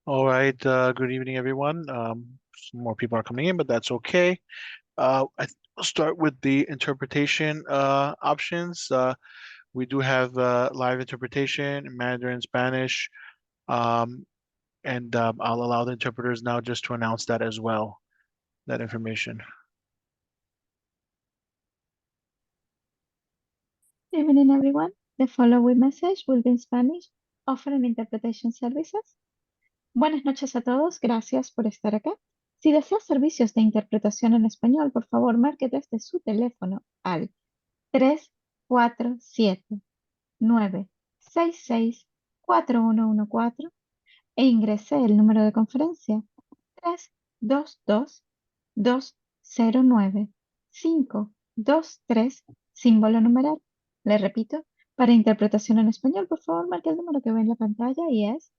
All right, good evening, everyone. Some more people are coming in, but that's okay. I'll start with the interpretation options. We do have live interpretation in Mandarin, Spanish, um, and I'll allow the interpreters now just to announce that as well, that information. Good evening, everyone. The following message will be in Spanish, offering interpretation services. Buenas noches a todos, gracias por estar acá. Si desea servicios de interpretación en español, por favor, marque desde su teléfono al 347-966-4114 e ingrese el número de conferencia 322-209-523, símbolo numeral. Le repito, para interpretación en español, por favor, marque el número que ve en la pantalla y es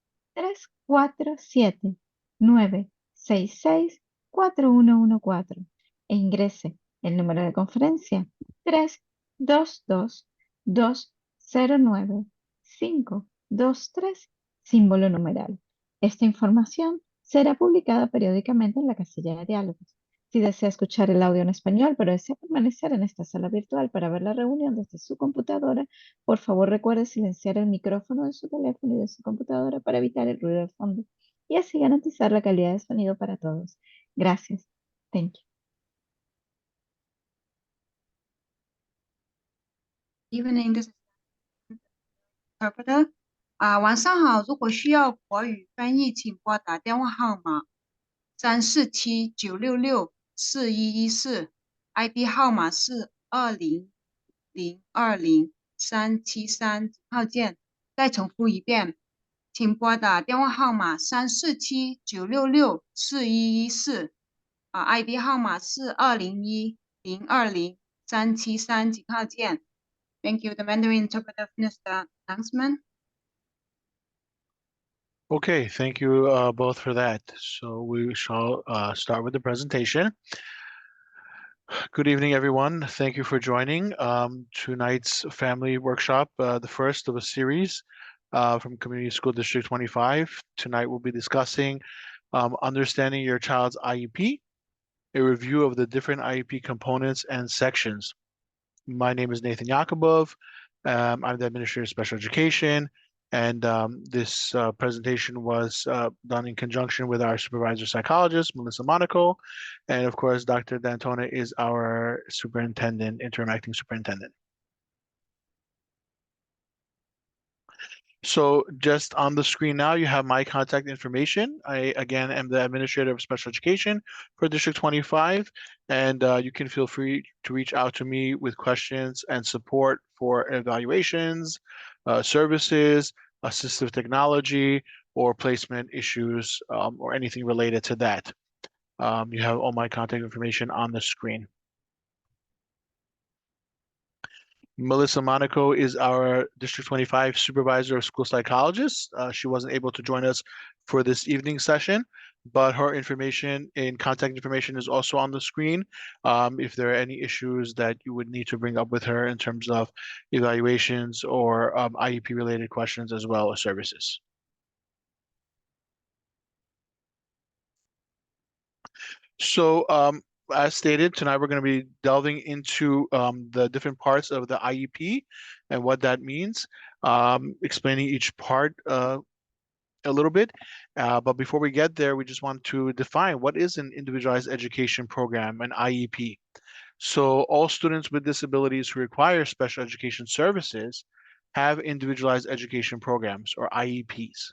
347-966-4114 e ingrese el número de conferencia 322-209-523, símbolo numeral. Esta información será publicada periódicamente en la casilla de diálogos. Si desea escuchar el audio en español, pero desea permanecer en esta sala virtual para ver la reunión desde su computadora, por favor recuerde silenciar el micrófono de su teléfono y de su computadora para evitar el ruido de fondo y así garantizar la calidad de sonido para todos. Gracias. Thank you. Evening, this is interpreter. 晚上好，如果需要国语翻译，请拨打电话号码347-966-4114，ID 号码是200203739号键。再重复一遍，请拨打电话号码347-966-4114，ID 号码是200203739号键。Thank you. The Mandarin interpreter finished the announcement. Okay, thank you both for that. So we shall start with the presentation. Good evening, everyone. Thank you for joining tonight's family workshop, the first of a series from Community School District 25. Tonight we'll be discussing understanding your child's IEP, a review of the different IEP components and sections. My name is Nathan Yakubov. I'm the Administrator of Special Education, and this presentation was done in conjunction with our supervisor psychologist, Melissa Monaco, and of course, Dr. D'Antona is our superintendent, interim acting superintendent. So just on the screen now, you have my contact information. I, again, am the Administrator of Special Education for District 25, and you can feel free to reach out to me with questions and support for evaluations, services, assistive technology, or placement issues, or anything related to that. You have all my contact information on the screen. Melissa Monaco is our District 25 Supervisor of School Psychologists. She wasn't able to join us for this evening session, but her information and contact information is also on the screen. If there are any issues that you would need to bring up with her in terms of evaluations or IEP related questions as well as services. So as stated, tonight we're going to be delving into the different parts of the IEP and what that means, explaining each part a little bit. But before we get there, we just want to define what is an individualized education program, an IEP. So all students with disabilities who require special education services have individualized education programs, or IEPs.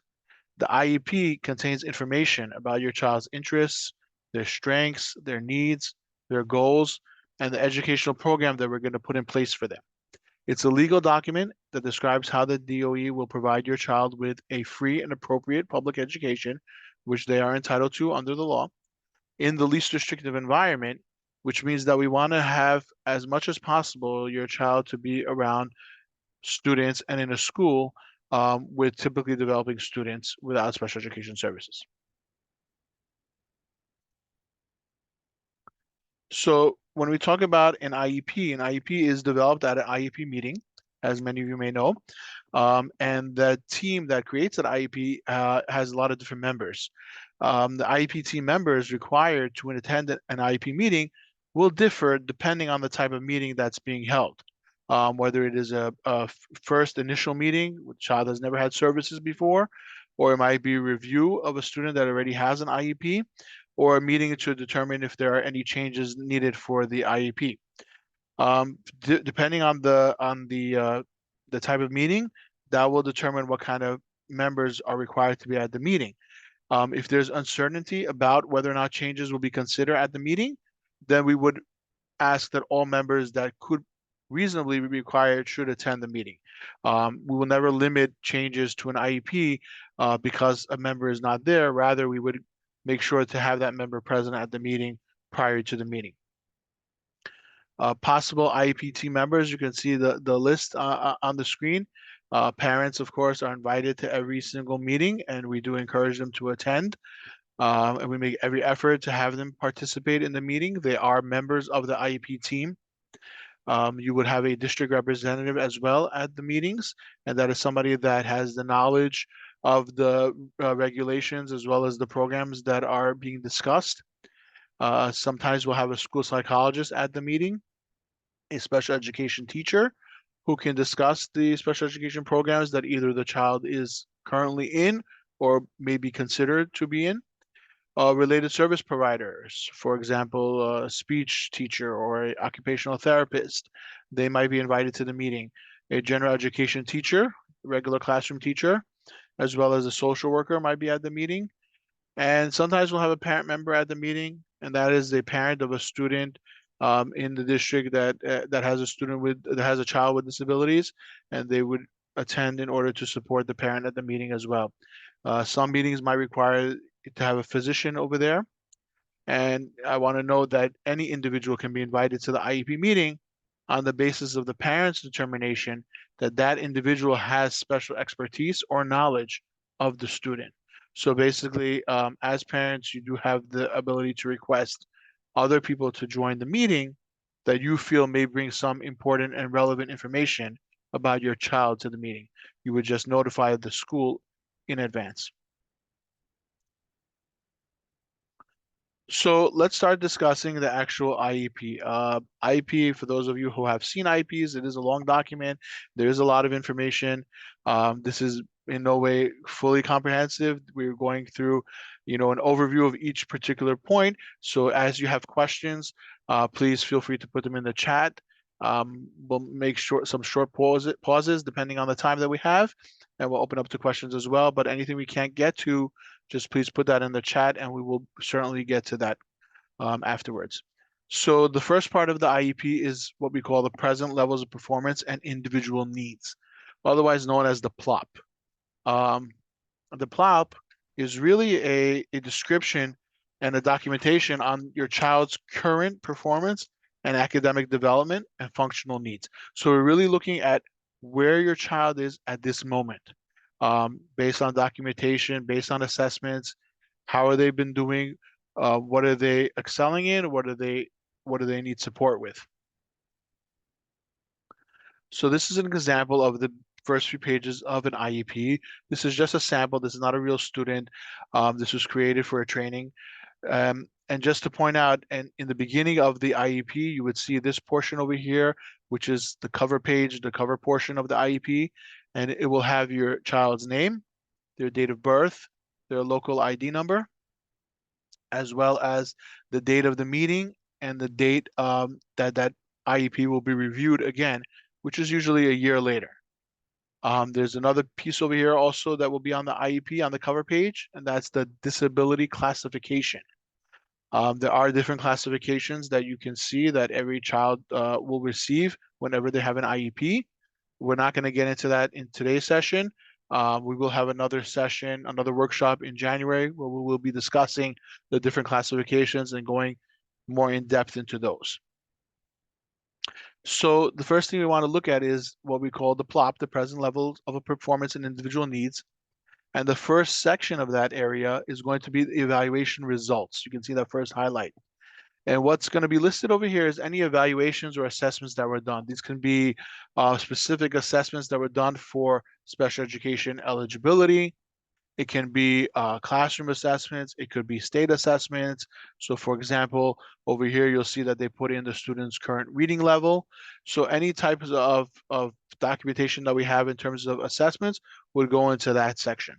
The IEP contains information about your child's interests, their strengths, their needs, their goals, and the educational program that we're going to put in place for them. It's a legal document that describes how the DOE will provide your child with a free and appropriate public education, which they are entitled to under the law, in the least restrictive environment, which means that we want to have as much as possible your child to be around students and in a school with typically developing students without special education services. So when we talk about an IEP is developed at an IEP meeting as many of you may know. And the team that creates an IEP has a lot of different members. The IEP team members required to attend an IEP meeting will differ depending on the type of meeting that's being held. Whether it is a first initial meeting, with a child has never had services before, or it might be a review of a student that already has an IEP, or a meeting to determine if there are any changes needed for the IEP. Depending on the type of meeting, that will determine what kind of members are required to be at the meeting. If there's uncertainty about whether or not changes will be considered at the meeting, then we would ask that all members that could reasonably be required should attend the meeting. We will never limit changes to an IEP because a member is not there. Rather, we would make sure to have that member present at the meeting prior to the meeting. Possible IEP team members, you can see the list on the screen. Parents, of course, are invited to every single meeting, and we do encourage them to attend. And we make every effort to have them participate in the meeting. They are members of the IEP team. You would have a district representative as well at the meetings, and that is somebody that has the knowledge of the regulations as well as the programs that are being discussed. Sometimes we'll have a school psychologist at the meeting, a special education teacher who can discuss the special education programs that either the child is currently in or may be considered to be in. Related service providers, for example, a speech teacher or an occupational therapist, they might be invited to the meeting. A general education teacher, regular classroom teacher, as well as a social worker might be at the meeting. And sometimes we'll have a parent member at the meeting, and that is a parent of a student in the district that has a child with disabilities, and they would attend in order to support the parent at the meeting as well. Some meetings might require to have a physician over there, and I want to note that any individual can be invited to the IEP meeting on the basis of the parent's determination that that individual has special expertise or knowledge of the student. So basically, as parents, you do have the ability to request other people to join the meeting that you feel may bring some important and relevant information about your child to the meeting. You would just notify the school in advance. So let's start discussing the actual IEP. IEP, for those of you who have seen IEPs, it is a long document. There is a lot of information. This is in no way fully comprehensive. We're going through, an overview of each particular point. So as you have questions, please feel free to put them in the chat. We'll make some short pauses depending on the time that we have, and we'll open up to questions as well. But anything we can't get to, just please put that in the chat and we will certainly get to that afterwards. So the first part of the IEP is what we call the present levels of performance and individual needs, otherwise known as the PLOP. The PLOP is really a description and a documentation on your child's current performance and academic development and functional needs. So we're really looking at where your child is at this moment. Based on documentation, based on assessments, how are they been doing? What are they excelling in? What do they need support with? So this is an example of the first few pages of an IEP. This is just a sample. This is not a real student. This was created for a training. And just to point out, and in the beginning of the IEP, you would see this portion over here, which is the cover page, the cover portion of the IEP, and it will have your child's name, their date of birth, their local ID number, as well as the date of the meeting and the date that IEP will be reviewed again, which is usually a year later. There's another piece over here also that will be on the IEP on the cover page, and that's the disability classification. There are different classifications that you can see that every child will receive whenever they have an IEP. We're not going to get into that in today's session. We will have another session, another workshop in January where we will be discussing the different classifications and going more in depth into those. So the first thing we want to look at is what we call the PLOP, the present levels of a performance and individual needs. And the first section of that area is going to be the evaluation results. You can see that first highlight. And what's going to be listed over here is any evaluations or assessments that were done. These can be specific assessments that were done for special education eligibility. It can be classroom assessments. It could be state assessments. So for example, over here, you'll see that they put in the student's current reading level. So any types of documentation that we have in terms of assessments would go into that section.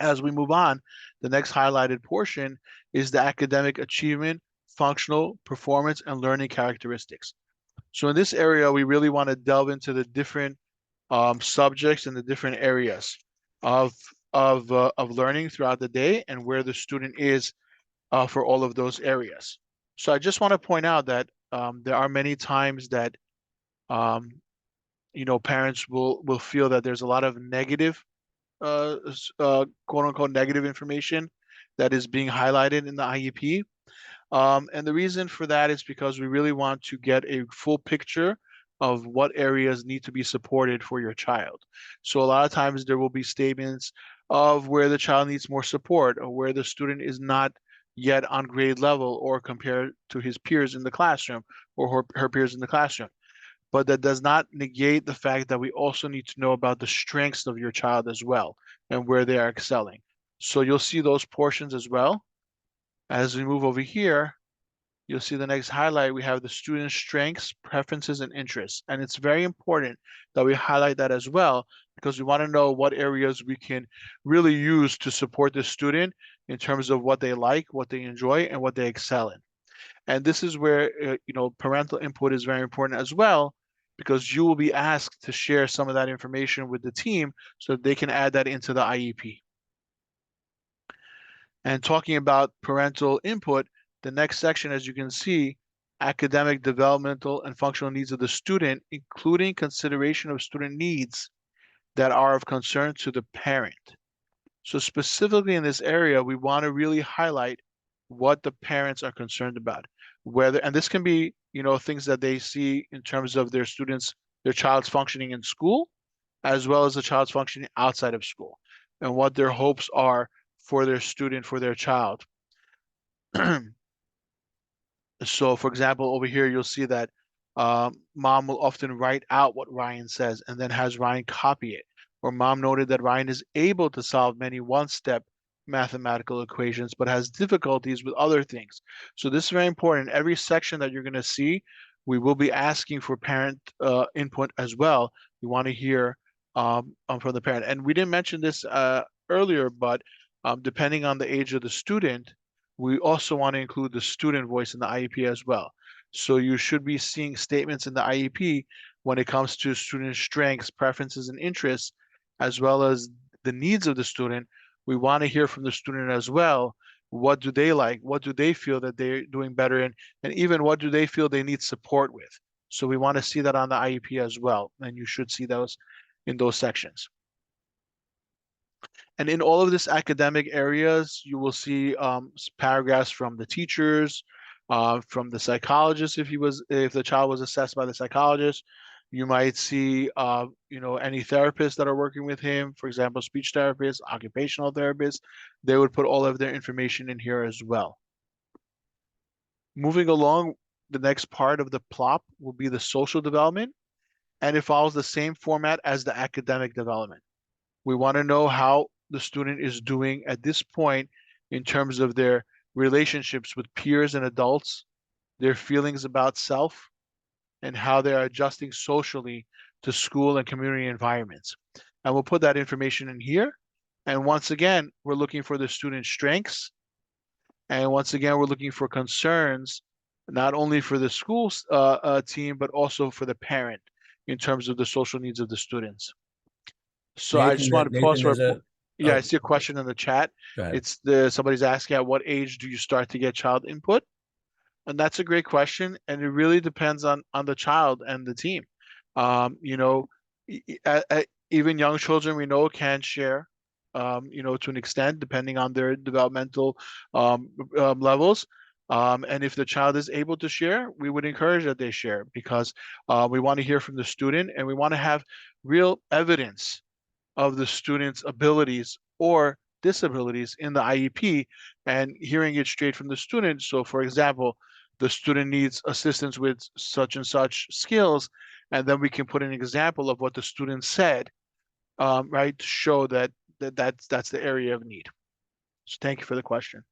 As we move on, the next highlighted portion is the academic achievement, functional, performance, and learning characteristics. So in this area, we really want to delve into the different subjects and the different areas of of learning throughout the day and where the student is for all of those areas. So I just want to point out that there are many times that um, parents will feel that there's a lot of negative quote unquote negative information that is being highlighted in the IEP. And the reason for that is because we really want to get a full picture of what areas need to be supported for your child. So a lot of times there will be statements of where the child needs more support or where the student is not yet on grade level or compared to his peers in the classroom or her peers in the classroom. But that does not negate the fact that we also need to know about the strengths of your child as well and where they are excelling. So you'll see those portions as well. As we move over here, you'll see the next highlight. We have the student's strengths, preferences, and interests. And it's very important that we highlight that as well, because we want to know what areas we can really use to support the student in terms of what they like, what they enjoy, and what they excel in. And this is where, parental input is very important as well, because you will be asked to share some of that information with the team so that they can add that into the IEP. And talking about parental input, the next section, as you can see, academic, developmental, and functional needs of the student, including consideration of student needs that are of concern to the parent. So specifically in this area, we want to really highlight what the parents are concerned about. Whether, and this can be, things that they see in terms of their students, their child's functioning in school, as well as the child's functioning outside of school, and what their hopes are for their student, for their child. So for example, over here, you'll see that mom will often write out what Ryan says and then has Ryan copy it. Or mom noted that Ryan is able to solve many one-step mathematical equations, but has difficulties with other things. So this is very important. Every section that you're going to see, we will be asking for parent input as well. We want to hear from the parent. And we didn't mention this earlier, but depending on the age of the student, we also want to include the student voice in the IEP as well. So you should be seeing statements in the IEP when it comes to student strengths, preferences, and interests, as well as the needs of the student. We want to hear from the student as well. What do they like? What do they feel that they're doing better in? And even what do they feel they need support with? So we want to see that on the IEP as well. And you should see those in those sections. And in all of this academic areas, you will see paragraphs from the teachers, from the psychologist if the child was assessed by the psychologist. You might see any therapists that are working with him, for example, speech therapists, occupational therapists. They would put all of their information in here as well. Moving along, the next part of the plot will be the social development, and it follows the same format as the academic development. We want to know how the student is doing at this point in terms of their relationships with peers and adults, their feelings about self, and how they're adjusting socially to school and community environments. And we'll put that information in here. And once again, we're looking for the student's strengths. And once again, we're looking for concerns, not only for the school team, but also for the parent in terms of the social needs of the students. So I just want to pause for yeah, I see a question in the chat. It's somebody's asking at what age do you start to get child input? And that's a great question, and it really depends on the child and the team. Even young children we know can share, to an extent, depending on their developmental levels. And if the child is able to share, we would encourage that they share because we want to hear from the student and we want to have real evidence of the student's abilities or disabilities in the IEP and hearing it straight from the student. So for example, the student needs assistance with such and such skills, and then we can put an example of what the student said, right, to show that's the area of need. So thank you for the question.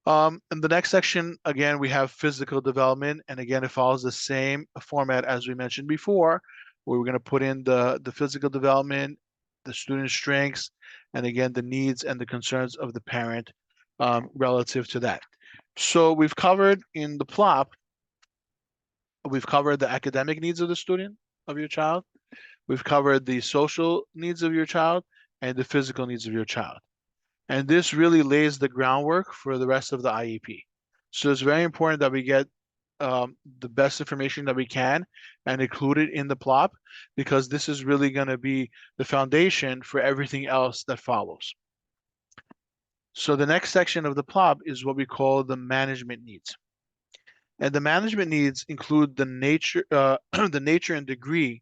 In the next section, again, we have physical development, and again, it follows the same format as we mentioned before, where we're going to put in the physical development, the student's strengths, and again, the needs and the concerns of the parent relative to that. So we've covered in the plot, we've covered the academic needs of the student, of your child. We've covered the social needs of your child and the physical needs of your child. And this really lays the groundwork for the rest of the IEP. So it's very important that we get the best information that we can and include it in the plot, because this is really going to be the foundation for everything else that follows. So the next section of the plot is what we call the management needs. And the management needs include the nature, the nature and degree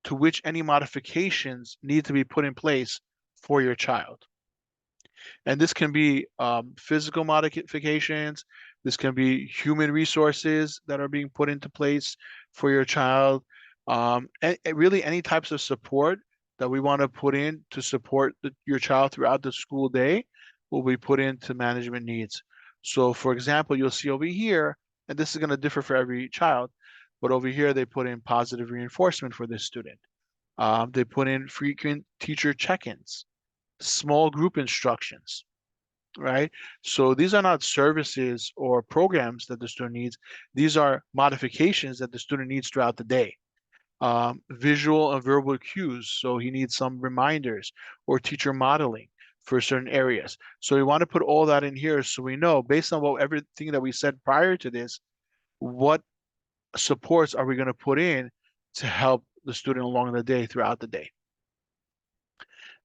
to which any modifications need to be put in place for your child. And this can be physical modifications, this can be human resources that are being put into place for your child, and really any types of support that we want to put in to support your child throughout the school day will be put into management needs. So for example, you'll see over here, and this is going to differ for every child, but over here they put in positive reinforcement for this student. They put in frequent teacher check-ins, small group instructions, right? So these are not services or programs that the student needs. These are modifications that the student needs throughout the day. Visual and verbal cues. So he needs some reminders or teacher modeling for certain areas. So we want to put all that in here so we know, based on what everything that we said prior to this, what supports are we going to put in to help the student along the day throughout the day.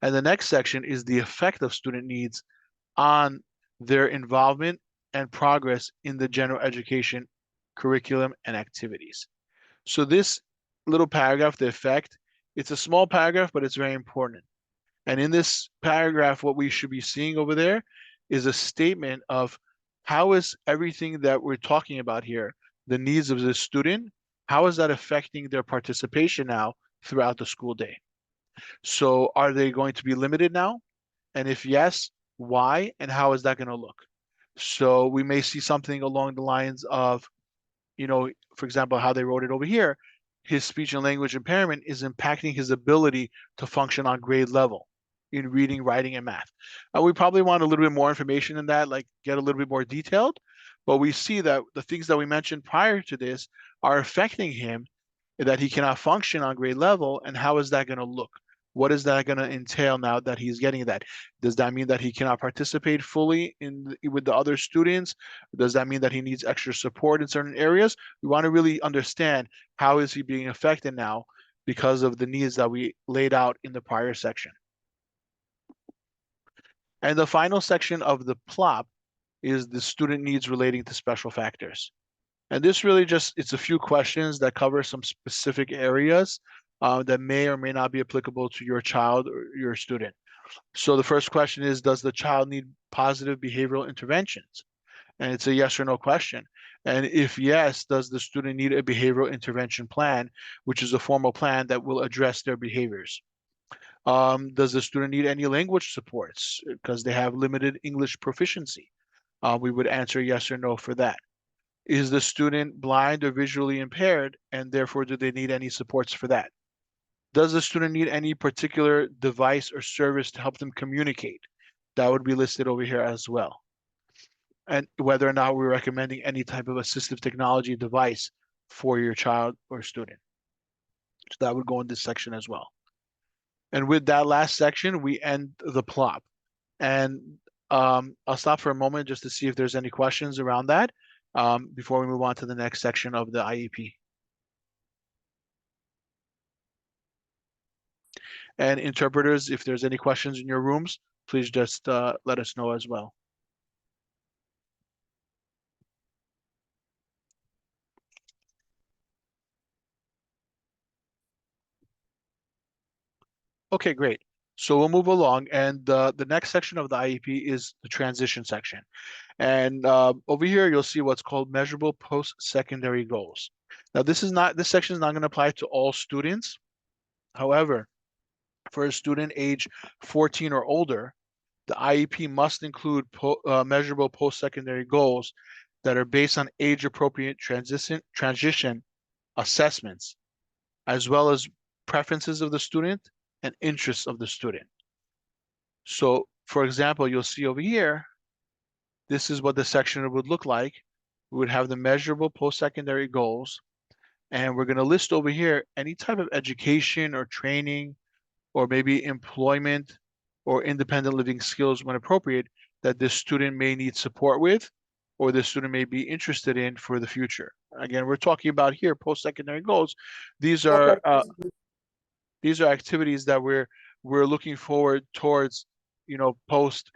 And the next section is the effect of student needs on their involvement and progress in the general education curriculum and activities. So this little paragraph, the effect, it's a small paragraph, but it's very important. And in this paragraph, what we should be seeing over there is a statement of how is everything that we're talking about here, the needs of the student, how is that affecting their participation now throughout the school day? So are they going to be limited now? And if yes, why and how is that going to look? So we may see something along the lines of, for example, how they wrote it over here, his speech and language impairment is impacting his ability to function on grade level in reading, writing, and math. We probably want a little bit more information in that, like get a little bit more detailed, but we see that the things that we mentioned prior to this are affecting him, that he cannot function on grade level, and how is that going to look? What is that going to entail now that he's getting that? Does that mean that he cannot participate fully with the other students? Does that mean that he needs extra support in certain areas? We want to really understand how is he being affected now because of the needs that we laid out in the prior section. And the final section of the plot is the student needs relating to special factors. And this really it's a few questions that cover some specific areas that may or may not be applicable to your child or your student. So the first question is, does the child need positive behavioral interventions? And it's a yes or no question. And if yes, does the student need a behavioral intervention plan, which is a formal plan that will address their behaviors? Does the student need any language supports because they have limited English proficiency? We would answer yes or no for that. Is the student blind or visually impaired, and therefore do they need any supports for that? Does the student need any particular device or service to help them communicate? That would be listed over here as well. And whether or not we're recommending any type of assistive technology device for your child or student. So that would go in this section as well. And with that last section, we end the plot. And I'll stop for a moment just to see if there's any questions around that before we move on to the next section of the IEP. And interpreters, if there's any questions in your rooms, please just let us know as well. Okay, great. So we'll move along, and the next section of the IEP is the transition section. And over here, you'll see what's called measurable post-secondary goals. Now, this section is not going to apply to all students. However, for a student age 14 or older, the IEP must include measurable post-secondary goals that are based on age-appropriate transition assessments, as well as preferences of the student and interests of the student. So, for example, you'll see over here, this is what the section would look like. We would have the measurable post-secondary goals, and we're going to list over here any type of education or training or maybe employment or independent living skills when appropriate that this student may need support with or this student may be interested in for the future. Again, we're talking about here post-secondary goals. These are activities that we're looking forward towards, post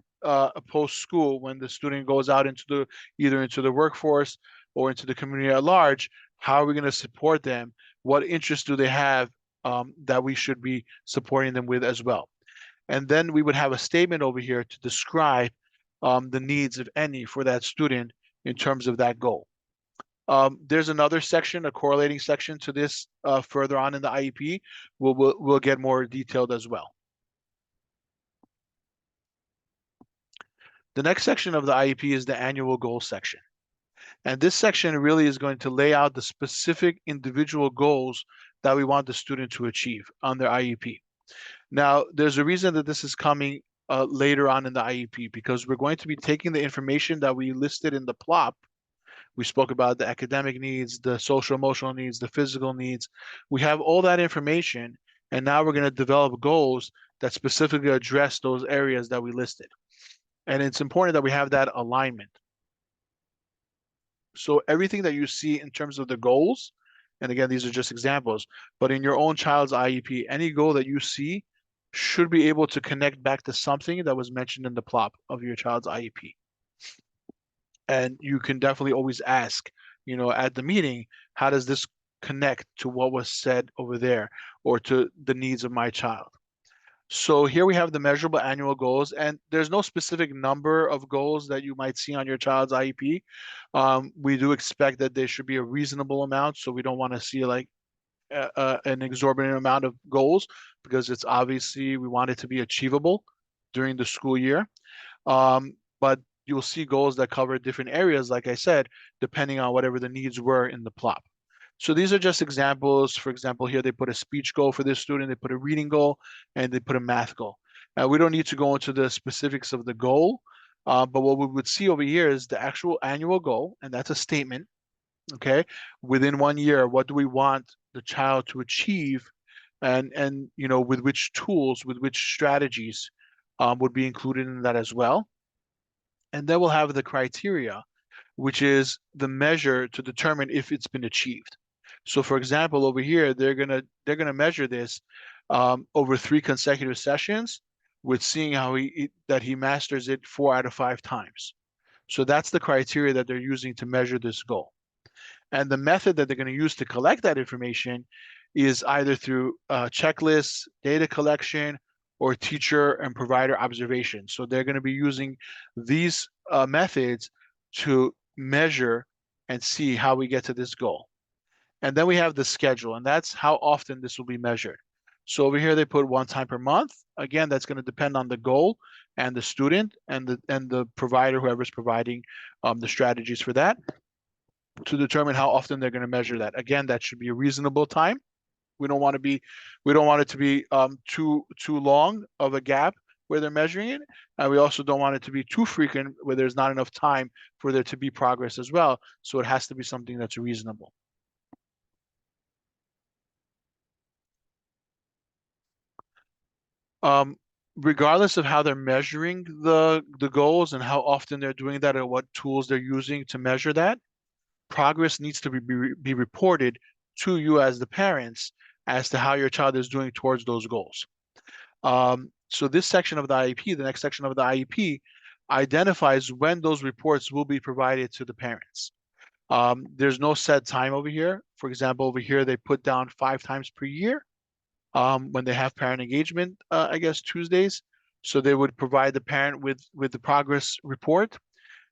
school when the student goes out into either into the workforce or into the community at large. How are we going to support them? What interests do they have that we should be supporting them with as well? And then we would have a statement over here to describe the needs, if any, for that student in terms of that goal. There's another section, a correlating section to this further on in the IEP. We'll get more detailed as well. The next section of the IEP is the annual goal section. And this section really is going to lay out the specific individual goals that we want the student to achieve on their IEP. Now, there's a reason that this is coming later on in the IEP, because we're going to be taking the information that we listed in the plop. We spoke about the academic needs, the social emotional needs, the physical needs. We have all that information, and now we're going to develop goals that specifically address those areas that we listed. And it's important that we have that alignment. So everything that you see in terms of the goals, and again, these are just examples, but in your own child's IEP, any goal that you see should be able to connect back to something that was mentioned in the plop of your child's IEP. And you can definitely always ask, at the meeting, how does this connect to what was said over there or to the needs of my child? So here we have the measurable annual goals, and there's no specific number of goals that you might see on your child's IEP. We do expect that there should be a reasonable amount, so we don't want to see like an exorbitant amount of goals, because it's obviously we want it to be achievable during the school year. But you'll see goals that cover different areas, like I said, depending on whatever the needs were in the plop. So these are just examples. For example, here they put a speech goal for this student, they put a reading goal, and they put a math goal. We don't need to go into the specifics of the goal, but what we would see over here is the actual annual goal, and that's a statement, okay? Within 1 year, what do we want the child to achieve, and with which tools, with which strategies would be included in that as well. And then we'll have the criteria, which is the measure to determine if it's been achieved. So for example, over here, they're gonna measure this over 3 consecutive sessions with seeing how that he masters it 4 out of 5 times. So that's the criteria that they're using to measure this goal. And the method that they're going to use to collect that information is either through checklists, data collection, or teacher and provider observation. So they're going to be using these methods to measure and see how we get to this goal. And then we have the schedule, and that's how often this will be measured. So over here, they put 1 time per month. Again, that's going to depend on the goal and the student and the provider, whoever's providing the strategies for that, to determine how often they're going to measure that. Again, that should be a reasonable time. We don't want it to be too long of a gap where they're measuring it, and we also don't want it to be too frequent where there's not enough time for there to be progress as well. So it has to be something that's reasonable. Regardless of how they're measuring the goals and how often they're doing that or what tools they're using to measure that, progress needs to be reported to you as the parents as to how your child is doing towards those goals. So this section of the IEP, the next section of the IEP, identifies when those reports will be provided to the parents. There's no set time over here. For example, over here, they put down 5 times per year. when they have parent engagement, I guess Tuesdays. So they would provide the parent with the progress report.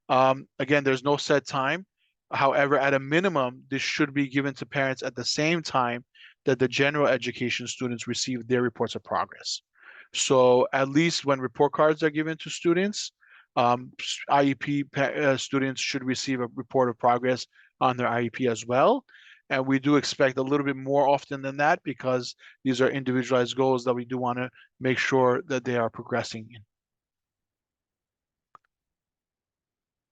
Again, there's no set time. However, at a minimum, this should be given to parents at the same time that the general education students receive their reports of progress. So at least when report cards are given to students, IEP students should receive a report of progress on their IEP as well. And we do expect a little bit more often than that because these are individualized goals that we do want to make sure that they are progressing in.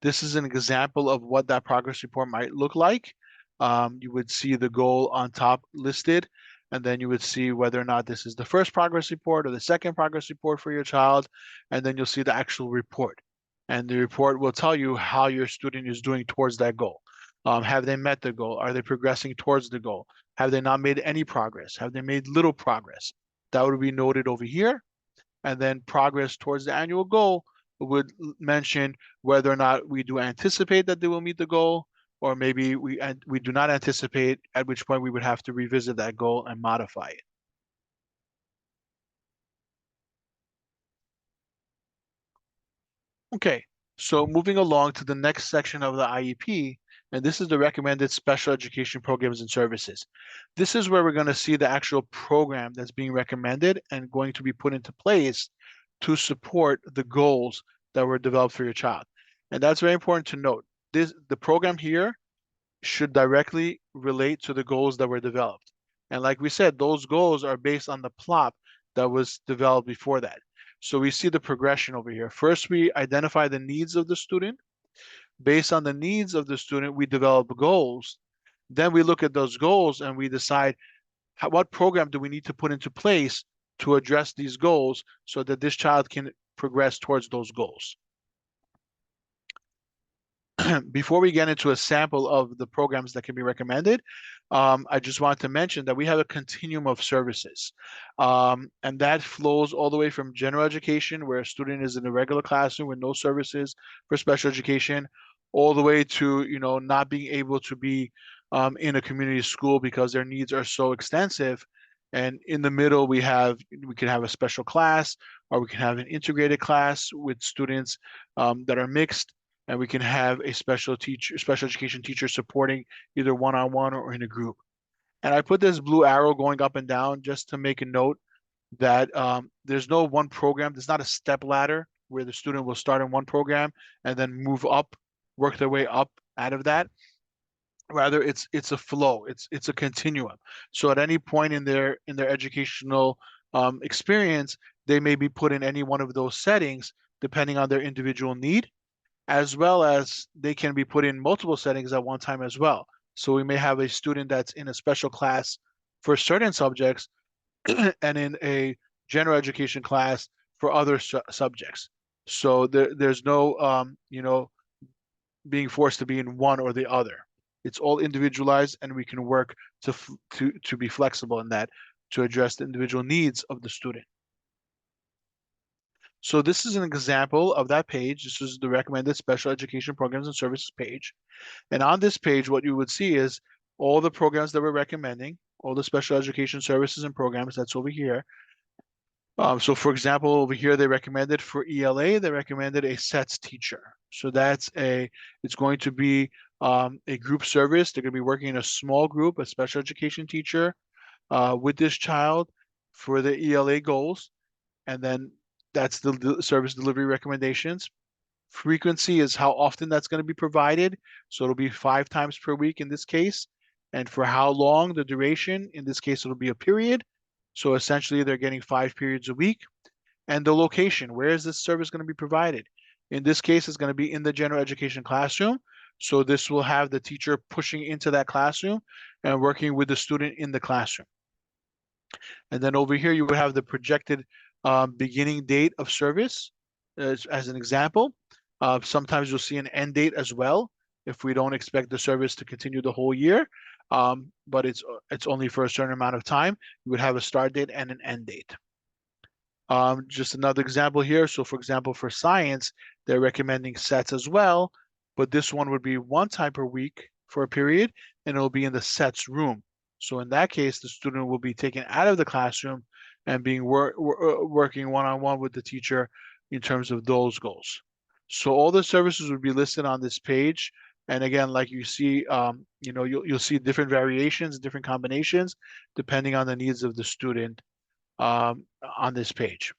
This is an example of what that progress report might look like. You would see the goal on top listed, and then you would see whether or not this is the first progress report or the second progress report for your child, and then you'll see the actual report. And the report will tell you how your student is doing towards that goal. Have they met the goal? Are they progressing towards the goal? Have they not made any progress? Have they made little progress? That would be noted over here. And then progress towards the annual goal would mention whether or not we do anticipate that they will meet the goal, or maybe we do not anticipate, at which point we would have to revisit that goal and modify it. Okay, so moving along to the next section of the IEP, and this is the recommended special education programs and services. This is where we're going to see the actual program that's being recommended and going to be put into place to support the goals that were developed for your child. And that's very important to note. The program here should directly relate to the goals that were developed. And like we said, those goals are based on the plot that was developed before that. So we see the progression over here. First, we identify the needs of the student. Based on the needs of the student, we develop goals. Then we look at those goals and we decide what program do we need to put into place to address these goals so that this child can progress towards those goals. Before we get into a sample of the programs that can be recommended, I just want to mention that we have a continuum of services. And that flows all the way from general education, where a student is in a regular classroom with no services for special education, all the way to, not being able to be in a community school because their needs are so extensive. And in the middle, we can have a special class, or we can have an integrated class with students that are mixed, and we can have a special education teacher supporting either one-on-one or in a group. And I put this blue arrow going up and down just to make a note that there's no one program. There's not a step ladder where the student will start in one program and then move up, work their way up out of that. Rather, it's a flow. It's a continuum. So at any point in their educational experience, they may be put in any one of those settings depending on their individual need, as well as they can be put in multiple settings at one time as well. So we may have a student that's in a special class for certain subjects and in a general education class for other subjects. So there's no, being forced to be in one or the other. It's all individualized, and we can work to be flexible in that to address the individual needs of the student. So this is an example of that page. This is the recommended special education programs and services page. And on this page, what you would see is all the programs that we're recommending, all the special education services and programs that's over here. So for example, over here, they recommended for ELA, they recommended a SETS teacher. So it's going to be a group service. They're going to be working in a small group, a special education teacher with this child for the ELA goals. And then that's the service delivery recommendations. Frequency is how often that's going to be provided. So it'll be 5 times per week in this case. And for how long, the duration, in this case, it'll be a period. So essentially, they're getting 5 periods a week. And the location, where is this service going to be provided? In this case, it's going to be in the general education classroom. So this will have the teacher pushing into that classroom and working with the student in the classroom. And then over here, you would have the projected beginning date of service as an example. Sometimes you'll see an end date as well if we don't expect the service to continue the whole year, but it's only for a certain amount of time. You would have a start date and an end date. Just another example here. So for example, for science, they're recommending sets as well, but this one would be 1 time per week for a period, and it'll be in the sets room. So in that case, the student will be taken out of the classroom and being working one-on-one with the teacher in terms of those goals. So all the services would be listed on this page. And again, like you see, you'll see different variations, different combinations, depending on the needs of the student on this page.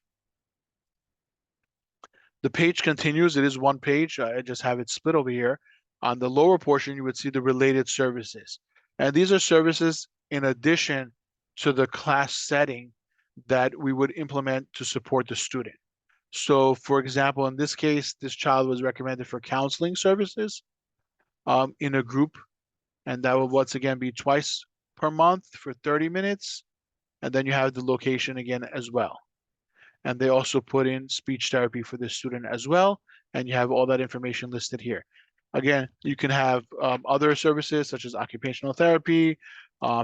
The page continues. It is one page. I just have it split over here. On the lower portion, you would see the related services. And these are services in addition to the class setting that we would implement to support the student. So for example, in this case, this child was recommended for counseling services in a group, and that will once again be twice per month for 30 minutes. And then you have the location again as well. And they also put in speech therapy for the student as well. And you have all that information listed here. Again, you can have other services such as occupational therapy,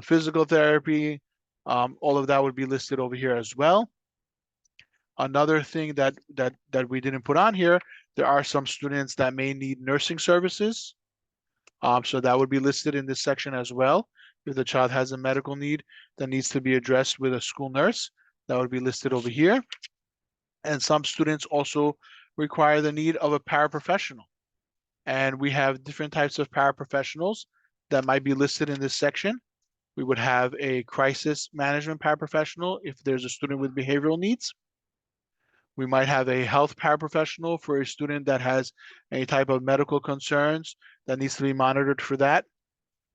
physical therapy. All of that would be listed over here as well. Another thing that we didn't put on here, there are some students that may need nursing services. So that would be listed in this section as well. If the child has a medical need that needs to be addressed with a school nurse, that would be listed over here. And some students also require the need of a paraprofessional. And we have different types of paraprofessionals that might be listed in this section. We would have a crisis management paraprofessional if there's a student with behavioral needs. We might have a health paraprofessional for a student that has any type of medical concerns that needs to be monitored for that.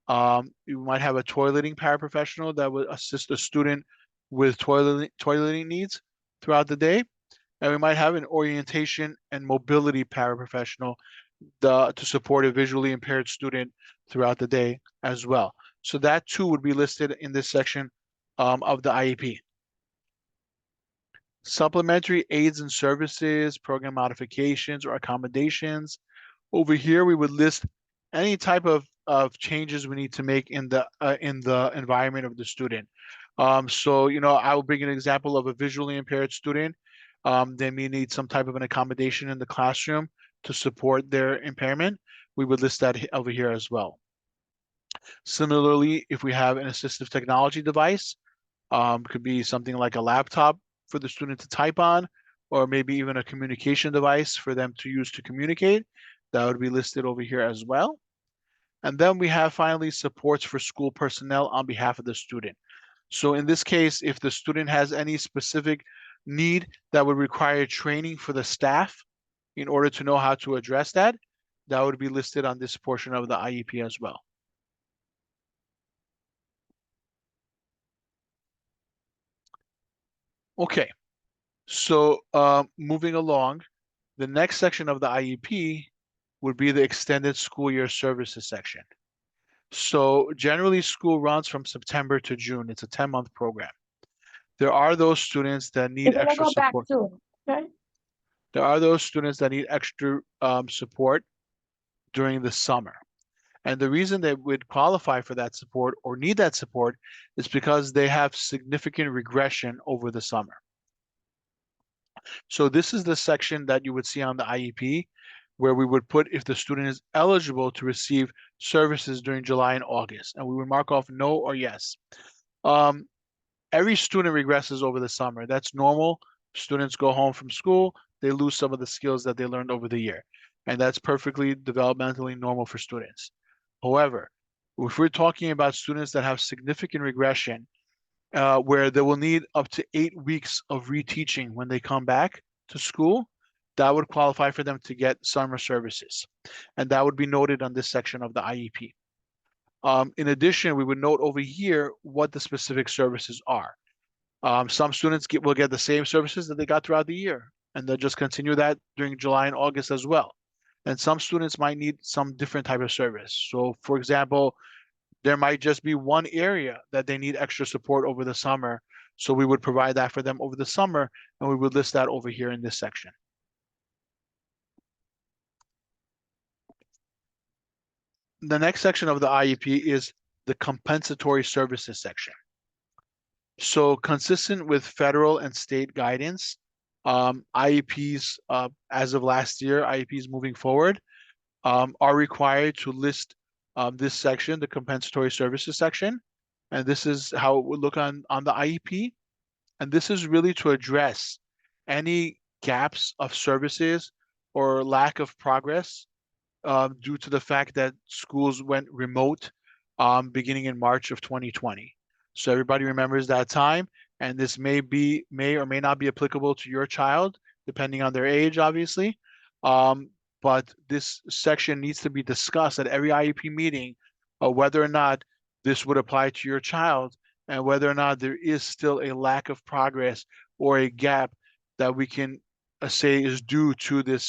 You might have a toileting paraprofessional that would assist a student with toileting needs throughout the day. And we might have an orientation and mobility paraprofessional to support a visually impaired student throughout the day as well. So that too would be listed in this section of the IEP. Supplementary aids and services, program modifications or accommodations. Over here, we would list any type of changes we need to make in the environment of the student. So, I will bring an example of a visually impaired student. They may need some type of an accommodation in the classroom to support their impairment. We would list that over here as well. Similarly, if we have an assistive technology device, could be something like a laptop for the student to type on, or maybe even a communication device for them to use to communicate. That would be listed over here as well. And then we have finally supports for school personnel on behalf of the student. So in this case, if the student has any specific need that would require training for the staff in order to know how to address that, that would be listed on this portion of the IEP as well. Okay, so moving along, the next section of the IEP would be the extended school year services section. So generally school runs from September to June. It's a 10-month program. There are those students that need You're gonna extra go back support. soon, okay? There are those students that need extra support during the summer. And the reason they would qualify for that support or need that support is because they have significant regression over the summer. So this is the section that you would see on the IEP where we would put if the student is eligible to receive services during July and August, and we would mark off no or yes. Every student regresses over the summer. That's normal. Students go home from school, they lose some of the skills that they learned over the year, and that's perfectly developmentally normal for students. However, if we're talking about students that have significant regression, where they will need up to 8 weeks of reteaching when they come back to school, that would qualify for them to get summer services. And that would be noted on this section of the IEP. In addition, we would note over here what the specific services are. Some students will get the same services that they got throughout the year, and they'll just continue that during July and August as well. And some students might need some different type of service. So for example, there might just be one area that they need extra support over the summer. So we would provide that for them over the summer, and we would list that over here in this section. The next section of the IEP is the compensatory services section. So consistent with federal and state guidance, IEPs, as of last year, IEPs moving forward, are required to list this section, the compensatory services section, and this is how it would look on the IEP. And this is really to address any gaps of services or lack of progress due to the fact that schools went remote beginning in March of 2020. So everybody remembers that time, and this may or may not be applicable to your child, depending on their age, obviously. Um, but this section needs to be discussed at every IEP meeting, whether or not this would apply to your child, and whether or not there is still a lack of progress or a gap that we can say is due to the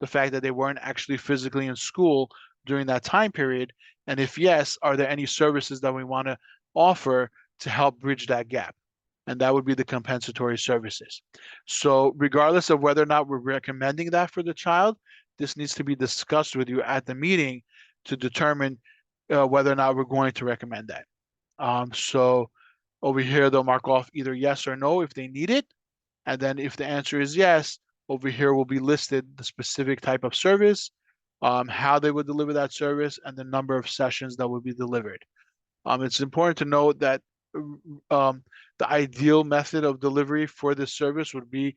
fact that they weren't actually physically in school during that time period? And if yes, are there any services that we want to offer to help bridge that gap? And that would be the compensatory services. So regardless of whether or not we're recommending that for the child, this needs to be discussed with you at the meeting to determine whether or not we're going to recommend that. So over here, they'll mark off either yes or no if they need it. And then if the answer is yes, over here will be listed the specific type of service, how they would deliver that service, and the number of sessions that would be delivered. It's important to note that the ideal method of delivery for this service would be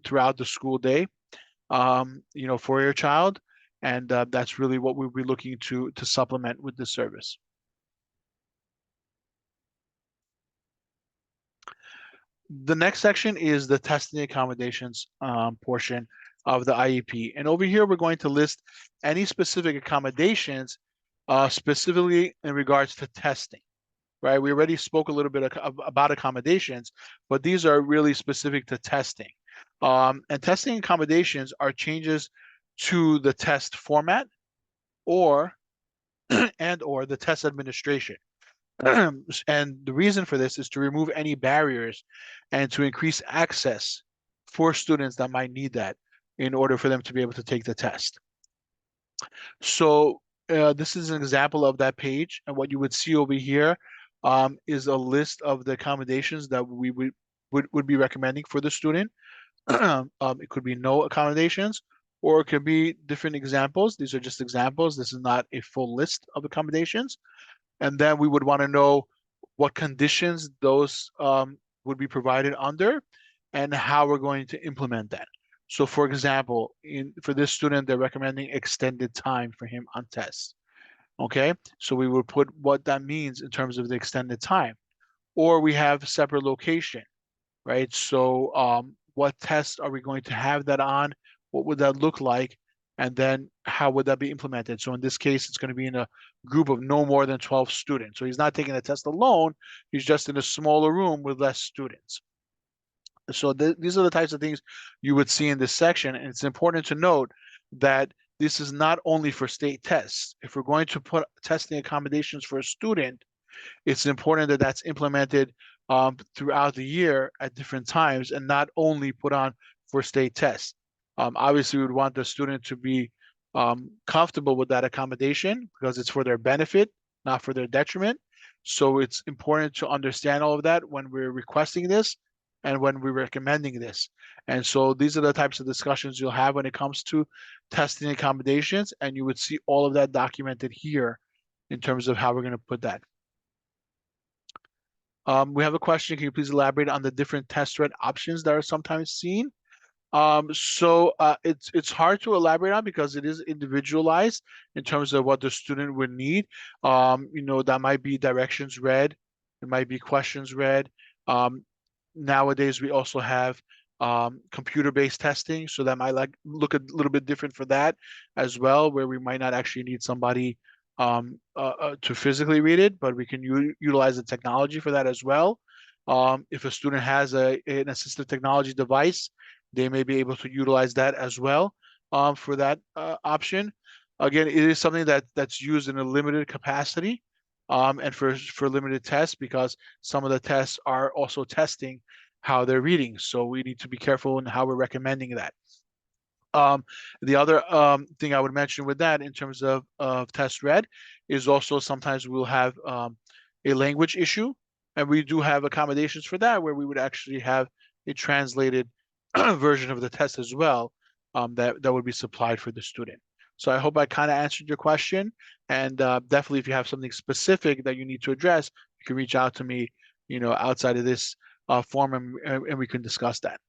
throughout the school day, for your child. And that's really what we'll be looking to supplement with this service. The next section is the testing accommodations portion of the IEP. And over here, we're going to list any specific accommodations specifically in regards to testing, right? We already spoke a little bit about accommodations, but these are really specific to testing. And testing accommodations are changes to the test format or or the test administration. And the reason for this is to remove any barriers and to increase access for students that might need that in order for them to be able to take the test. So this is an example of that page, and what you would see over here is a list of the accommodations that we would be recommending for the student. It could be no accommodations, or it could be different examples. These are just examples. This is not a full list of accommodations. And then we would want to know what conditions those would be provided under and how we're going to implement that. So for example, for this student, they're recommending extended time for him on tests. Okay, so we would put what that means in terms of the extended time. Or we have separate location, right? So what tests are we going to have that on? What would that look like? And then how would that be implemented? So in this case, it's going to be in a group of no more than 12 students. So he's not taking the test alone. He's just in a smaller room with less students. So these are the types of things you would see in this section. And it's important to note that this is not only for state tests. If we're going to put testing accommodations for a student, it's important that that's implemented throughout the year at different times and not only put on for state tests. Obviously, we would want the student to be comfortable with that accommodation because it's for their benefit, not for their detriment. So it's important to understand all of that when we're requesting this and when we're recommending this. And so these are the types of discussions you'll have when it comes to testing accommodations, and you would see all of that documented here in terms of how we're going to put that. We have a question. Can you please elaborate on the different test thread options that are sometimes seen? It's hard to elaborate on because it is individualized in terms of what the student would need. That might be directions read, it might be questions read. Nowadays, we also have computer-based testing, so that might look a little bit different for that as well, where we might not actually need somebody to physically read it, but we can utilize the technology for that as well. If a student has an assistive technology device, they may be able to utilize that as well for that option. Again, it is something that's used in a limited capacity and for limited tests because some of the tests are also testing how they're reading. So we need to be careful in how we're recommending that. The other thing I would mention with that in terms of test read is also sometimes we'll have a language issue, and we do have accommodations for that where we would actually have a translated version of the test as well that would be supplied for the student. So I hope I kind of answered your question, and definitely if you have something specific that you need to address, you can reach out to me, outside of this forum, and we can discuss that.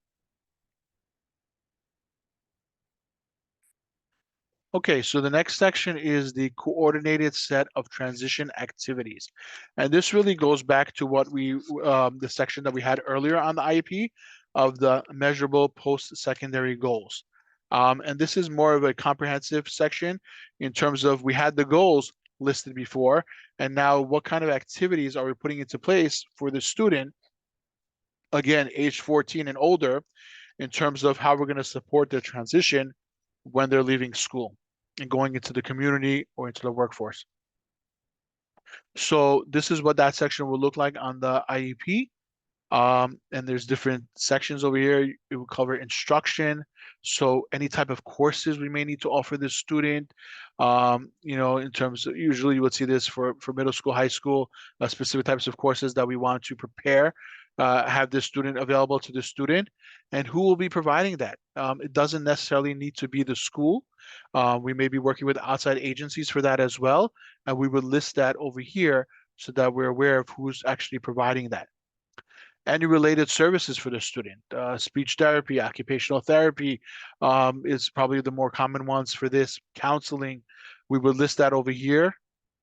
Okay, so the next section is the coordinated set of transition activities. And this really goes back to what the section that we had earlier on the IEP of the measurable post-secondary goals. And this is more of a comprehensive section in terms of we had the goals listed before, and now what kind of activities are we putting into place for the student, again, age 14 and older, in terms of how we're going to support their transition when they're leaving school and going into the community or into the workforce. So this is what that section will look like on the IEP. And there's different sections over here. It will cover instruction. So any type of courses we may need to offer the student, in terms of, usually you would see this for middle school, high school, specific types of courses that we want to prepare, have the student available to the student, and who will be providing that. It doesn't necessarily need to be the school. We may be working with outside agencies for that as well. And we would list that over here so that we're aware of who's actually providing that. Any related services for the student. Speech therapy, occupational therapy is probably the more common ones for this. Counseling, we would list that over here.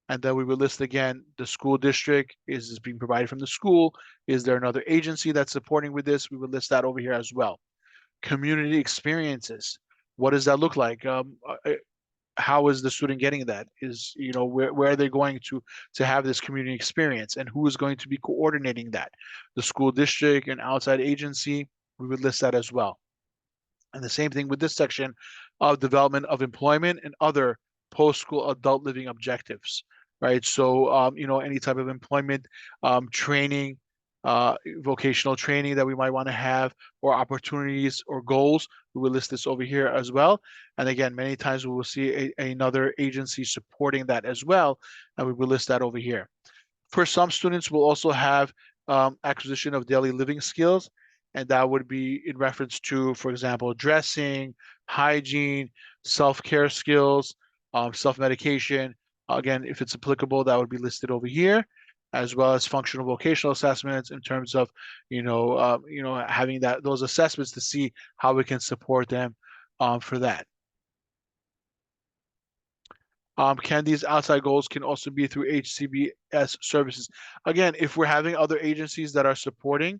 And then we would list again, the school district, is this being provided from the school? Is there another agency that's supporting with this? We would list that over here as well. Community experiences, what does that look like? How is the student getting that? Is, where are they going to have this community experience, and who is going to be coordinating that? The school district, an outside agency, we would list that as well. And the same thing with this section of development of employment and other post-school adult living objectives, right? So, any type of employment training, vocational training that we might want to have, or opportunities or goals, we will list this over here as well. And again, many times we will see another agency supporting that as well, and we will list that over here. For some students, we'll also have acquisition of daily living skills, and that would be in reference to, for example, dressing, hygiene, self-care skills, self-medication. Again, if it's applicable, that would be listed over here, as well as functional vocational assessments in terms of, having those assessments to see how we can support them for that. These outside goals can also be through HCBS services. Again, if we're having other agencies that are supporting,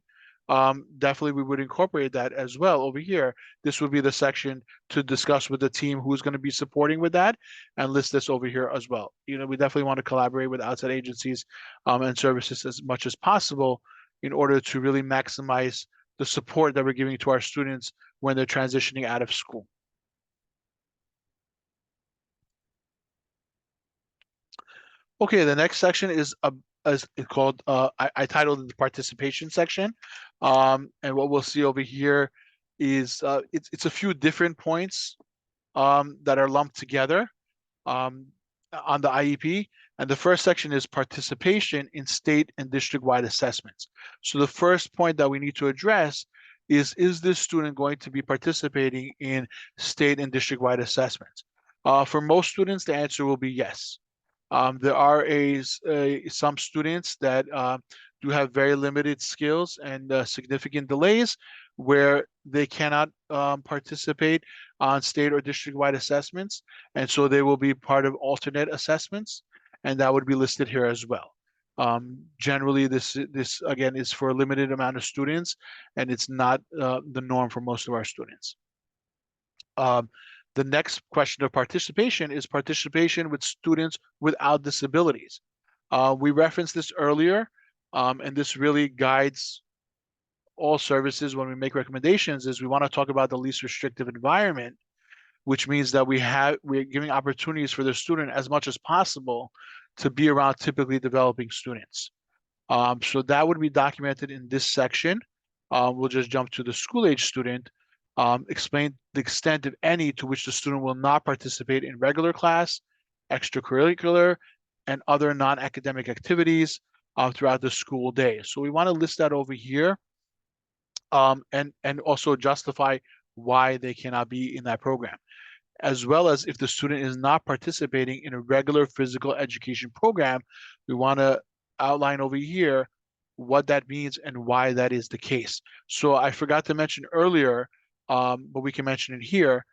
definitely we would incorporate that as well over here. This would be the section to discuss with the team who's going to be supporting with that, and list this over here as well. We definitely want to collaborate with outside agencies and services as much as possible in order to really maximize the support that we're giving to our students when they're transitioning out of school. Okay, the next section is called, I titled it the participation section. And what we'll see over here is it's a few different points that are lumped together on the IEP. And the first section is participation in state and district-wide assessments. So the first point that we need to address is this student going to be participating in state and district-wide assessments? For most students, the answer will be yes. There are some students that do have very limited skills and significant delays where they cannot participate on state or district-wide assessments, and so they will be part of alternate assessments, and that would be listed here as well. Generally, this again is for a limited amount of students, and it's not the norm for most of our students. The next question of participation is participation with students without disabilities. We referenced this earlier, and this really guides all services when we make recommendations, is we want to talk about the least restrictive environment, which means that we're giving opportunities for the student as much as possible to be around typically developing students. So that would be documented in this section. We'll just jump to the school age student. Explain the extent, if any, to which the student will not participate in regular class, extracurricular, and other non-academic activities throughout the school day. So we want to list that over here, and also justify why they cannot be in that program, as well as if the student is not participating in a regular physical education program, we want to outline over here what that means and why that is the case. So I forgot to mention earlier, but we can mention it here.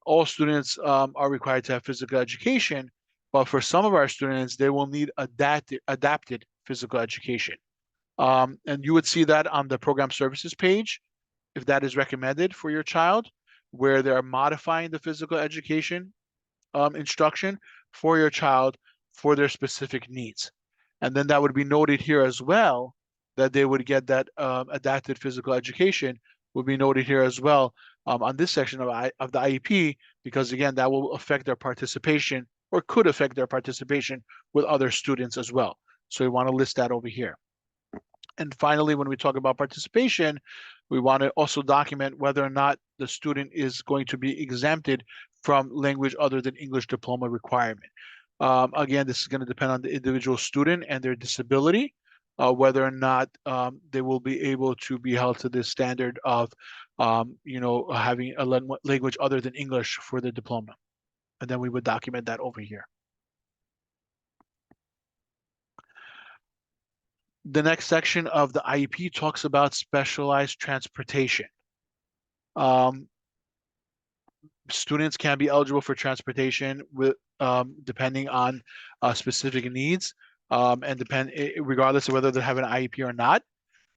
All students are required to have physical education, but for some of our students, they will need adapted physical education. And you would see that on the program services page, if that is recommended for your child, where they're modifying the physical education instruction for your child for their specific needs. And then that would be noted here as well, that they would get that adapted physical education would be noted here as well on this section of the IEP, because again, that will affect their participation or could affect their participation with other students as well. So we want to list that over here. And finally, when we talk about participation, we want to also document whether or not the student is going to be exempted from language other than English diploma requirement. Again, this is going to depend on the individual student and their disability, whether or not they will be able to be held to this standard of, having a language other than English for the diploma. And then we would document that over here. The next section of the IEP talks about specialized transportation. Students can be eligible for transportation with depending on specific needs and regardless of whether they have an IEP or not.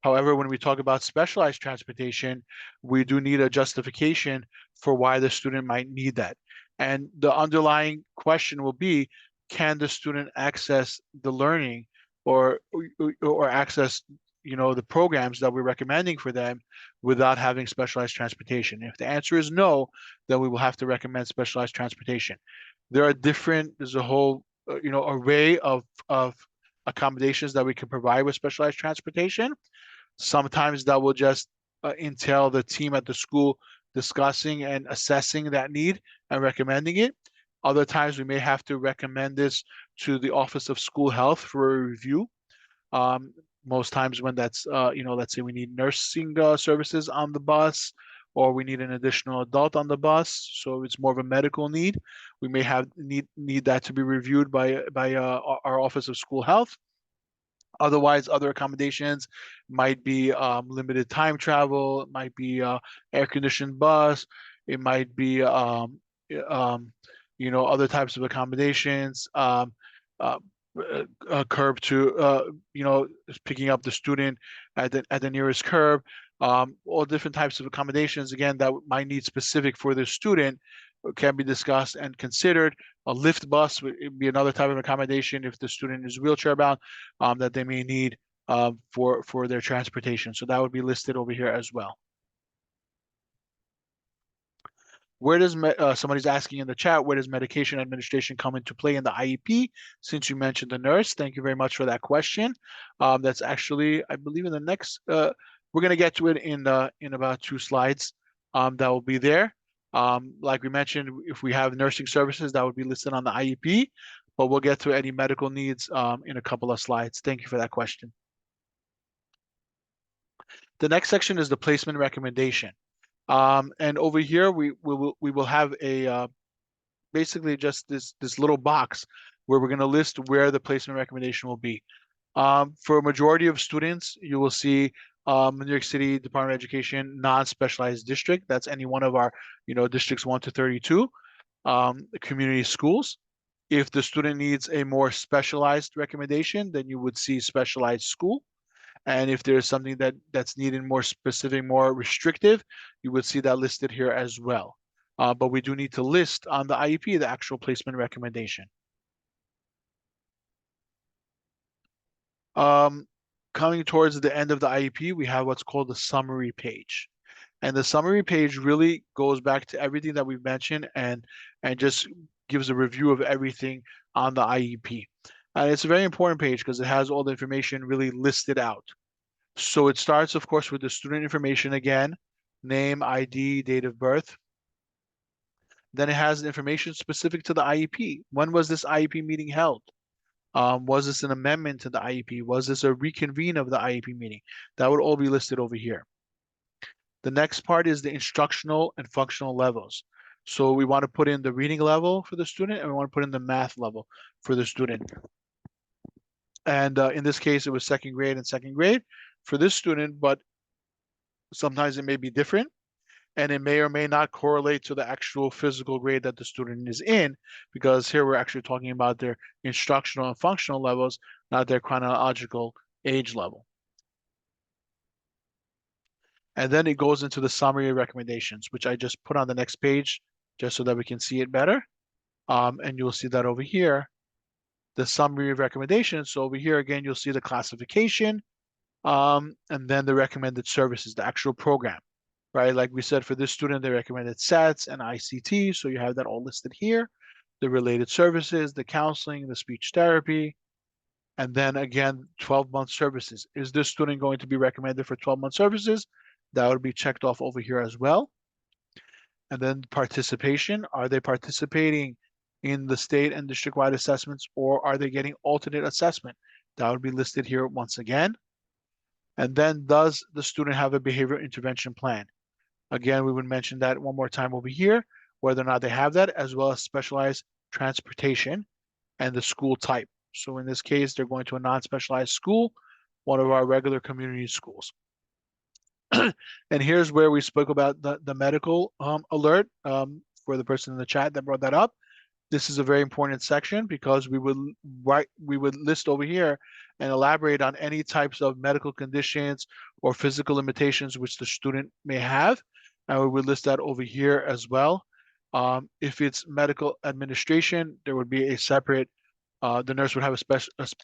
However, when we talk about specialized transportation, we do need a justification for why the student might need that. And the underlying question will be, can the student access the learning or access the programs that we're recommending for them without having specialized transportation? If the answer is no, then we will have to recommend specialized transportation. There's a whole array of accommodations that we can provide with specialized transportation. Sometimes that will just entail the team at the school discussing and assessing that need and recommending it. Other times we may have to recommend this to the Office of School Health for a review. Most times when that's, let's say we need nursing services on the bus, or we need an additional adult on the bus, so it's more of a medical need. We may have need that to be reviewed by our Office of School Health. Otherwise, other accommodations might be limited time travel, it might be air-conditioned bus, it might be other types of accommodations, curb to picking up the student at the nearest curb, all different types of accommodations again that might need specific for the student can be discussed and considered. A lift bus would be another type of accommodation if the student is wheelchair bound that they may need for their transportation. So that would be listed over here as well. Where does somebody's asking in the chat, where does medication administration come into play in the IEP? Since you mentioned the nurse, thank you very much for that question. That's actually, I believe, in the next. We're going to get to it in about 2 slides. That will be there. Like we mentioned, if we have nursing services, that would be listed on the IEP, but we'll get to any medical needs in a couple of slides. Thank you for that question. The next section is the placement recommendation. And over here, we will have a basically just this little box where we're going to list where the placement recommendation will be. For a majority of students, you will see New York City Department of Education non-specialized district. That's any one of our districts 1 to 32 community schools. If the student needs a more specialized recommendation, then you would see specialized school. And if there's something that's needed more specific, more restrictive, you would see that listed here as well. But we do need to list on the IEP the actual placement recommendation. Coming towards the end of the IEP, we have what's called the summary page. And the summary page really goes back to everything that we've mentioned and just gives a review of everything on the IEP. And it's a very important page because it has all the information really listed out. So it starts, of course, with the student information again, name, ID, date of birth. Then it has information specific to the IEP. When was this IEP meeting held? Was this an amendment to the IEP? Was this a reconvene of the IEP meeting? That would all be listed over here. The next part is the instructional and functional levels. So we want to put in the reading level for the student and we want to put in the math level for the student. And in this case, it was second grade and second grade for this student, but sometimes it may be different and it may or may not correlate to the actual physical grade that the student is in, because here we're actually talking about their instructional and functional levels, not their chronological age level. And then it goes into the summary recommendations, which I just put on the next page just so that we can see it better. And you'll see that over here, the summary of recommendations. So over here, again, you'll see the classification, and then the recommended services, the actual program, right? Like we said, for this student, they recommended SATs and ICT. So you have that all listed here, the related services, the counseling, the speech therapy, and then again, 12-month services. Is this student going to be recommended for 12-month services? That would be checked off over here as well. And then participation, are they participating in the state and district-wide assessments, or are they getting alternate assessment? That would be listed here once again. And then does the student have a behavioral intervention plan? Again, we would mention that one more time over here, whether or not they have that, as well as specialized transportation and the school type. So in this case, they're going to a non-specialized school, one of our regular community schools. And here's where we spoke about the medical alert for the person in the chat that brought that up. This is a very important section because we would list over here and elaborate on any types of medical conditions or physical limitations which the student may have, and we would list that over here as well. If it's medical administration, there would be a separate the nurse would have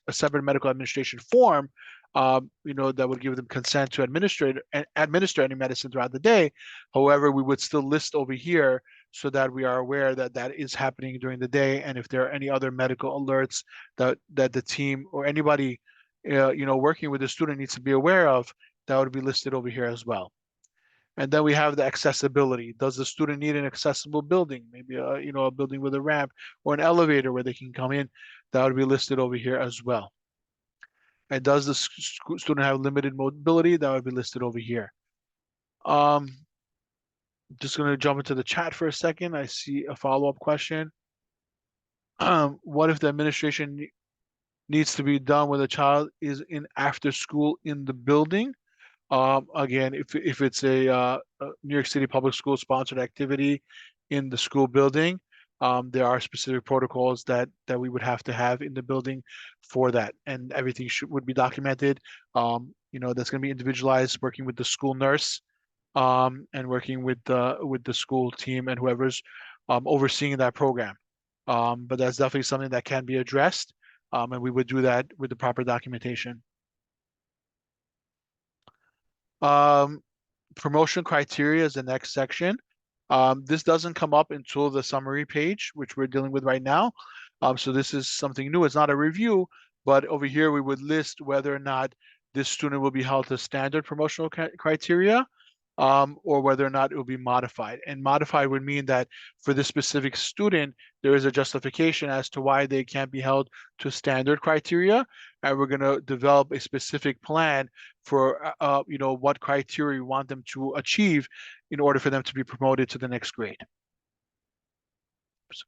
a separate medical administration form, that would give them consent to administer any medicine throughout the day. However, we would still list over here so that we are aware that that is happening during the day, and if there are any other medical alerts that the team or anybody, working with the student needs to be aware of, that would be listed over here as well. And then we have the accessibility. Does the student need an accessible building? Maybe a building with a ramp or an elevator where they can come in. That would be listed over here as well. And does the student have limited mobility? That would be listed over here. Just going to jump into the chat for a second. I see a follow-up question. What if the administration needs to be done when the child is in after school in the building? Again, if it's a New York City Public School sponsored activity in the school building, there are specific protocols that we would have to have in the building for that, and everything would be documented. That's going to be individualized, working with the school nurse, and working with the school team and whoever's overseeing that program. But that's definitely something that can be addressed, and we would do that with the proper documentation. Promotion criteria is the next section. This doesn't come up until the summary page, which we're dealing with right now. So this is something new. It's not a review, but over here we would list whether or not this student will be held to standard promotional criteria, or whether or not it will be modified. And modified would mean that for this specific student, there is a justification as to why they can't be held to standard criteria. And we're going to develop a specific plan for, what criteria we want them to achieve in order for them to be promoted to the next grade.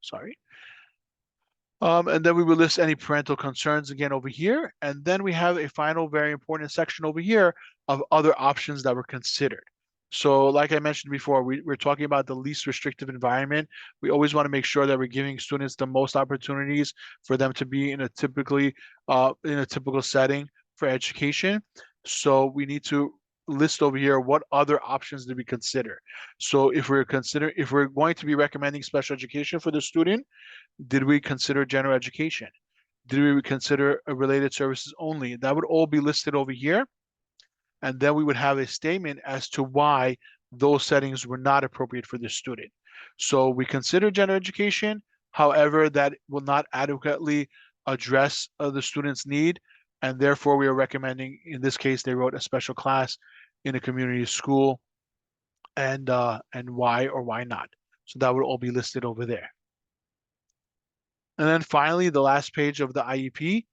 Sorry. And then we will list any parental concerns again over here. And then we have a final very important section over here of other options that were considered. So like I mentioned before, we're talking about the least restrictive environment. We always want to make sure that we're giving students the most opportunities for them to be in a typical setting for education. So we need to list over here what other options do we consider. So if we're going to be recommending special education for the student, did we consider general education? Did we consider related services only? That would all be listed over here. And then we would have a statement as to why those settings were not appropriate for the student. So we consider general education, however, that will not adequately address the student's need, and therefore we are recommending, in this case, they wrote a special class in a community school, and why or why not. So that would all be listed over there. And then finally, the last page of the IEP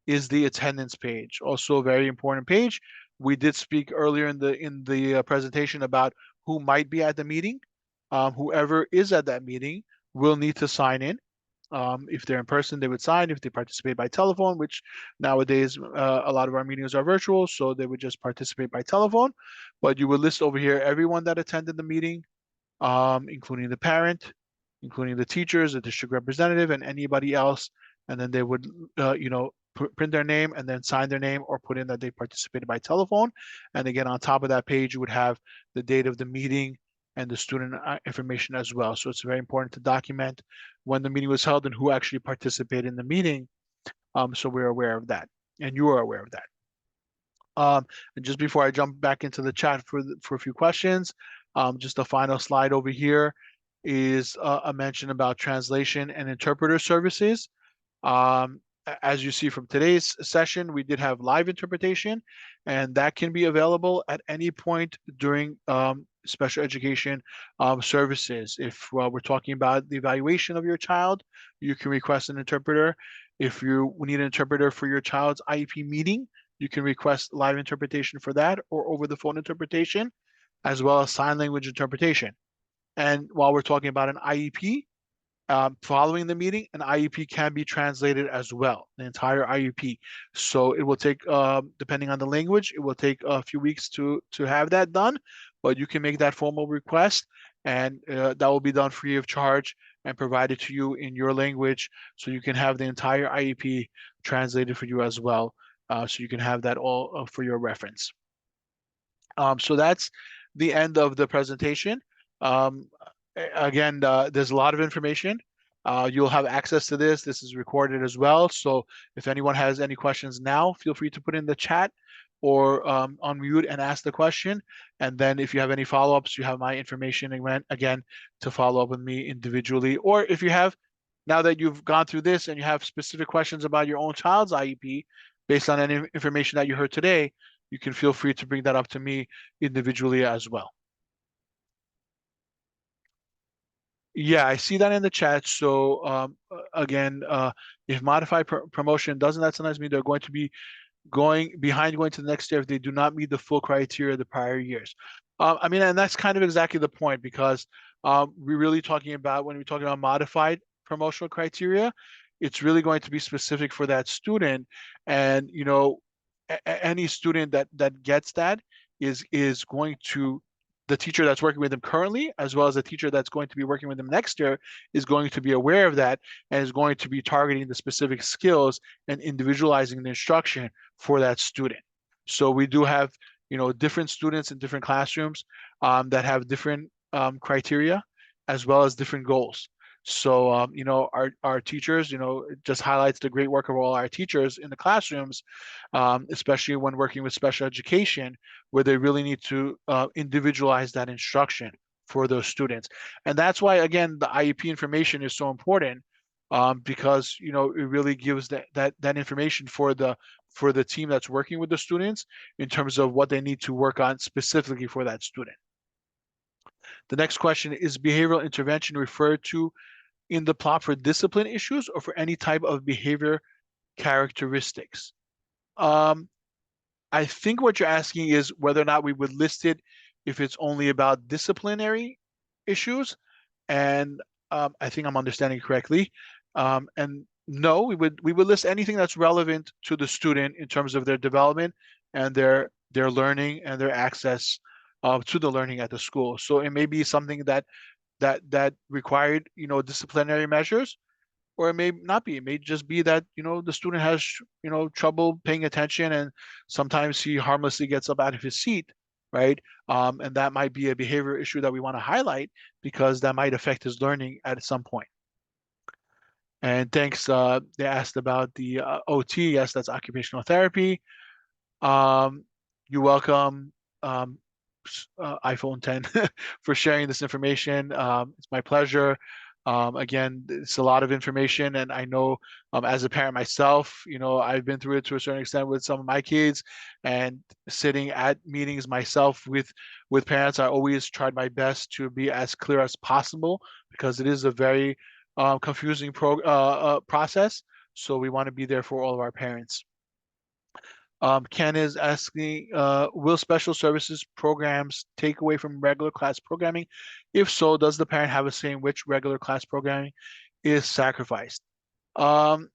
is the attendance page. Also a very important page. We did speak earlier in the presentation about who might be at the meeting. Whoever is at that meeting will need to sign in. If they're in person, they would sign. If they participate by telephone, which nowadays a lot of our meetings are virtual, so they would just participate by telephone. But you would list over here everyone that attended the meeting, including the parent, including the teachers, the district representative, and anybody else. And then they would, print their name and then sign their name or put in that they participated by telephone. And again, on top of that page, you would have the date of the meeting and the student information as well. So it's very important to document when the meeting was held and who actually participated in the meeting. So we're aware of that, and you are aware of that. And just before I jump back into the chat for a few questions, just a final slide over here is a mention about translation and interpreter services. As you see from today's session, we did have live interpretation, and that can be available at any point during special education services. If we're talking about the evaluation of your child, you can request an interpreter. If you need an interpreter for your child's IEP meeting, you can request live interpretation for that or over the phone interpretation, as well as sign language interpretation. And while we're talking about an IEP, following the meeting, an IEP can be translated as well, the entire IEP. So it will take, depending on the language, it will take a few weeks to have that done, but you can make that formal request, and that will be done free of charge and provided to you in your language, so you can have the entire IEP translated for you as well, so you can have that all for your reference. So that's the end of the presentation. Again, there's a lot of information. You'll have access to this. This is recorded as well. So if anyone has any questions now, feel free to put in the chat or unmute and ask the question. And then if you have any follow-ups, you have my information again to follow up with me individually. Or if you have, now that you've gone through this and you have specific questions about your own child's IEP based on any information that you heard today, you can feel free to bring that up to me individually as well. Yeah, I see that in the chat. So again, if modified promotion doesn't that sometimes mean they're going to be going to the next year if they do not meet the full criteria of the prior years? I mean, and that's kind of exactly the point, because we're really talking about, when we're talking about modified promotional criteria, it's really going to be specific for that student. And any student that gets that is going to, the teacher that's working with them currently, as well as the teacher that's going to be working with them next year, is going to be aware of that and is going to be targeting the specific skills and individualizing the instruction for that student. So we do have, different students in different classrooms that have different criteria as well as different goals. So, our teachers, it just highlights the great work of all our teachers in the classrooms, especially when working with special education, where they really need to individualize that instruction for those students. And that's why, again, the IEP information is so important, because, it really gives that information for the team that's working with the students in terms of what they need to work on specifically for that student. The next question is behavioral intervention referred to in the plot for discipline issues or for any type of behavior characteristics? I think what you're asking is whether or not we would list it if it's only about disciplinary issues. And I think I'm understanding correctly. And no, we would list anything that's relevant to the student in terms of their development and their learning and their access to the learning at the school. So it may be something that required, disciplinary measures, or it may not be. It may just be that, the student has, trouble paying attention, and sometimes he harmlessly gets up out of his seat, right? And that might be a behavior issue that we want to highlight, because that might affect his learning at some point. And thanks, they asked about the OT. Yes, that's occupational therapy. You're welcome, iPhone 10, for sharing this information. It's my pleasure. Again, it's a lot of information, and I know, as a parent myself, I've been through it to a certain extent with some of my kids, and sitting at meetings myself with parents, I always tried my best to be as clear as possible, because it is a very confusing process. So we want to be there for all of our parents. Ken is asking, will special services programs take away from regular class programming? If so, does the parent have a say in which regular class programming is sacrificed? Um,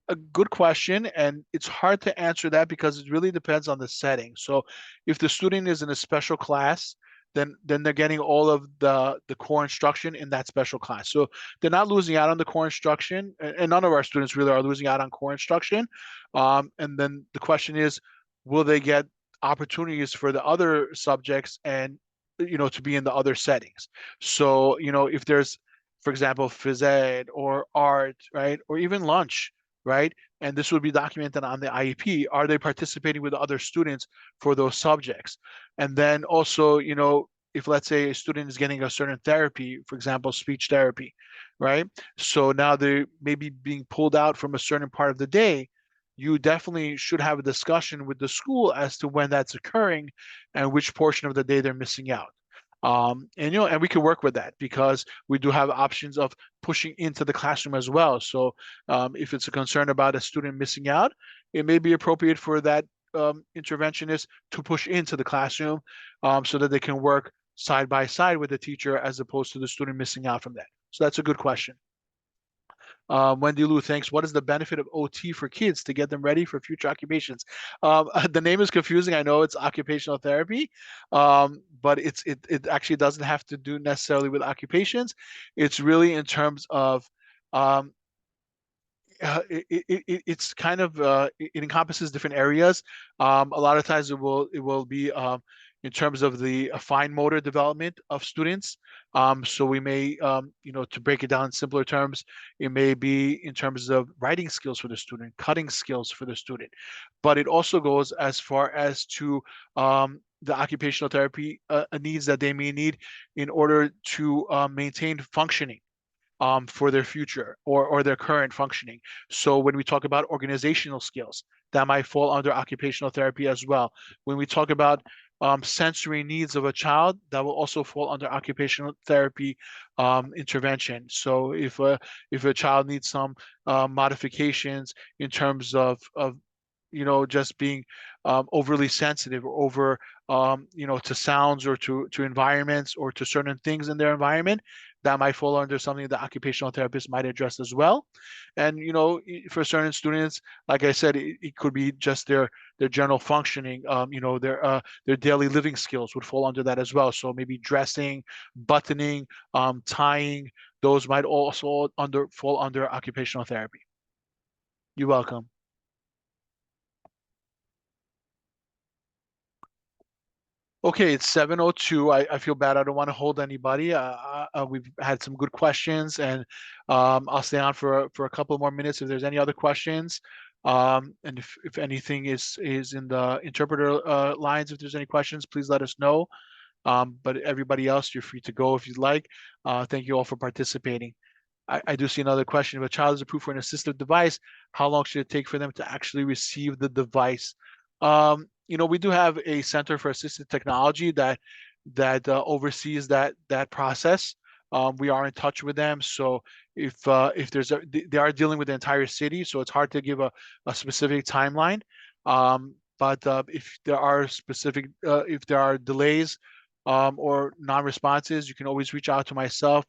a good question, and it's hard to answer that because it really depends on the setting. So if the student is in a special class, then they're getting all of the core instruction in that special class. So they're not losing out on the core instruction, and none of our students really are losing out on core instruction. And then the question is, will they get opportunities for the other subjects and to be in the other settings? So if there's, for example, phys ed or art, right, or even lunch, right? And this would be documented on the IEP. Are they participating with other students for those subjects? And then also, if let's say a student is getting a certain therapy, for example, speech therapy, right? So now they may be being pulled out from a certain part of the day. You definitely should have a discussion with the school as to when that's occurring and which portion of the day they're missing out. And we can work with that because we do have options of pushing into the classroom as well. So if it's a concern about a student missing out, it may be appropriate for that interventionist to push into the classroom so that they can work side by side with the teacher as opposed to the student missing out from that. So that's a good question. Wendy Lou thanks. What is the benefit of OT for kids to get them ready for future occupations? The name is confusing. I know it's occupational therapy, but it actually doesn't have to do necessarily with occupations. It's really in terms of um, it's kind of it encompasses different areas. A lot of times it will be in terms of the fine motor development of students. So we may to break it down in simpler terms, it may be in terms of writing skills for the student, cutting skills for the student, but it also goes as far as to the occupational therapy needs that they may need in order to maintain functioning for their future or their current functioning. So when we talk about organizational skills, that might fall under occupational therapy as well. When we talk about sensory needs of a child, that will also fall under occupational therapy intervention. So if a child needs some modifications in terms of just being overly sensitive or over to sounds or to environments or to certain things in their environment, that might fall under something the occupational therapist might address as well. And for certain students, like I said, it could be just their general functioning. Their daily living skills would fall under that as well. So maybe dressing, buttoning, tying, those might also fall under occupational therapy. You're welcome. Okay, it's 7:02. I feel bad. I don't want to hold anybody. We've had some good questions, and I'll stay on for a couple more minutes if there's any other questions. And if anything is in the interpreter lines, if there's any questions, please let us know. But everybody else, you're free to go if you'd like. Thank you all for participating. I do see another question. If a child is approved for an assistive device, how long should it take for them to actually receive the device? We do have a Center for Assistive Technology that oversees that process. We are in touch with them. So if they are dealing with the entire city, so it's hard to give a specific timeline. But if there are delays or non-responses, you can always reach out to myself.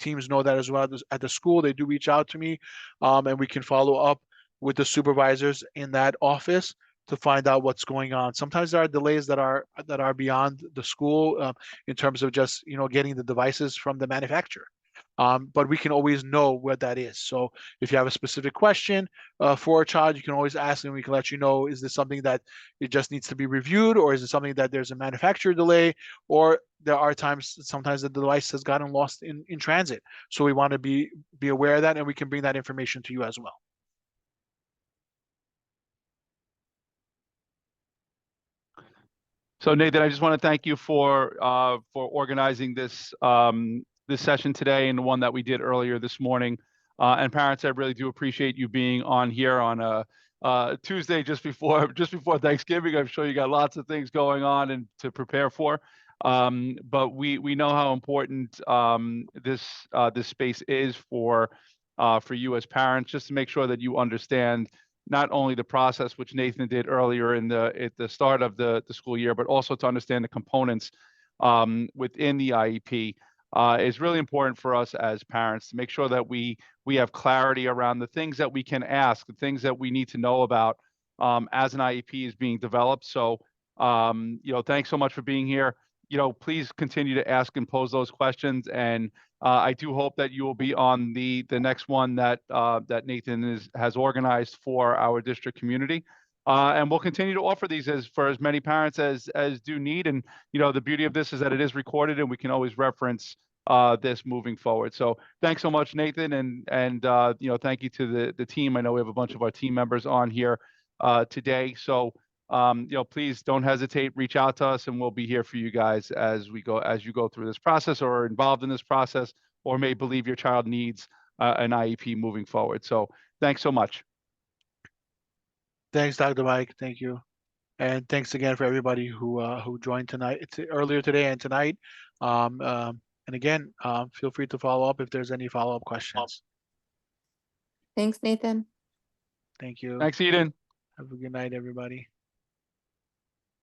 Teams know that as well at the school. They do reach out to me, and we can follow up with the supervisors in that office to find out what's going on. Sometimes there are delays that are beyond the school in terms of just getting the devices from the manufacturer. But we can always know what that is. So if you have a specific question for a child, you can always ask, and we can let you know, is this something that it just needs to be reviewed, or is it something that there's a manufacturer delay, or there are sometimes the device has gotten lost in transit. So we want to be aware of that, and we can bring that information to you as well. So Nathan, I just want to thank you for organizing this this session today and the one that we did earlier this morning. And parents, I really do appreciate you being on here on a Tuesday just before Thanksgiving. I'm sure you got lots of things going on and to prepare for. But we know how important this space is for you as parents, just to make sure that you understand not only the process, which Nathan did earlier at the start of the school year, but also to understand the components within the IEP. is really important for us as parents to make sure that we have clarity around the things that we can ask, the things that we need to know about as an IEP is being developed. So, thanks so much for being here. Please continue to ask and pose those questions. And I do hope that you will be on the next one that Nathan has organized for our district community. And we'll continue to offer these for as many parents as do need. And the beauty of this is that it is recorded, and we can always reference this moving forward. So thanks so much, Nathan, and thank you to the team. I know we have a bunch of our team members on here today. So please don't hesitate, reach out to us, and we'll be here for you guys as you go through this process or are involved in this process, or may believe your child needs an IEP moving forward. So thanks so much. Thanks, Dr. Mike. Thank you. And thanks again for everybody who joined tonight. It's earlier today and tonight. And again, feel free to follow up if there's any follow-up questions. Thanks, Nathan. Thank you. Thanks, Eden. Have a good night, everybody.